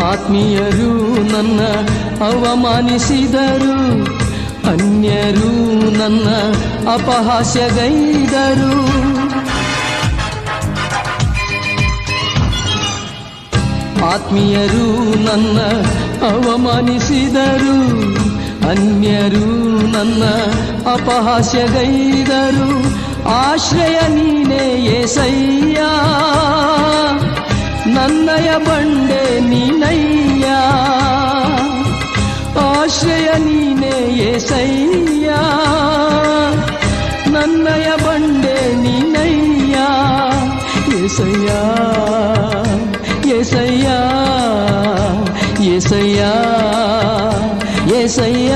ಆತ್ಮೀಯರು ನನ್ನ ಅವಮಾನಿಸಿದರು, ಅನ್ಯರು ನನ್ನ ಅಪಹಾಸ್ಯಗೈದರು. ಆತ್ಮೀಯರು ನನ್ನ ಅವಮಾನಿಸಿದರು, ಅನ್ಯರು ನನ್ನ ಅಪಹಾಸ್ಯಗೈದರು. ಆಶ್ರಯ ನೀನೇ యేసయ్య, ನನ್ನಯ ಬಂಡೆ ನೀನಯ್ಯ. ಆಶ್ರಯ ನೀನೇ యేసయ్య, ನನ್ನಯ ಬಂಡೆ ನೀನಯ್ಯ. యేసయ్య యేసయ్య యేసయ్య యేసయ్య